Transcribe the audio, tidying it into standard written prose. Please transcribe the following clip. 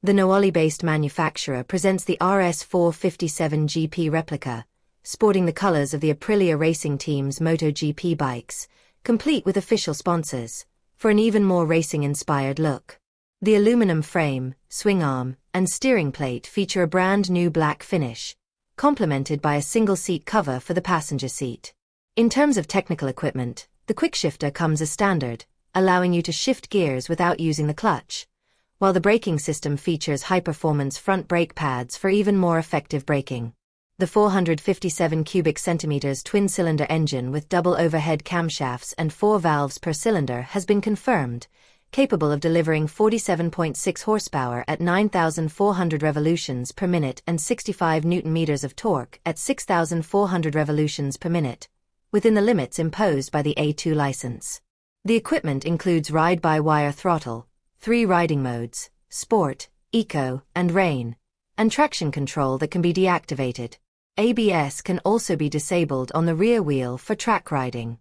The Noailles-based manufacturer presents the RS457 GP Replica, sporting the colors of the Aprilia racing team's MotoGP bikes, complete with official sponsors, for an even more racing-inspired look. The aluminum frame, swing arm, and steering plate feature a brand new black finish, complemented by a single seat cover for the passenger seat. In terms of technical equipment, the quickshifter comes as standard, allowing you to shift gears without using the clutch, while the braking system features high-performance front brake pads for even more effective braking. The 457 cubic centimeters twin-cylinder engine with double overhead camshafts and 4 valves per cylinder has been confirmed, capable of delivering 47.6 horsepower at 9,400 revolutions per minute and 65 newton-meters of torque at 6,400 revolutions per minute, within the limits imposed by the A2 license. The equipment includes ride-by-wire throttle, 3 riding modes, Sport, Eco, and Rain, and traction control that can be deactivated. ABS can also be disabled on the rear wheel for track riding.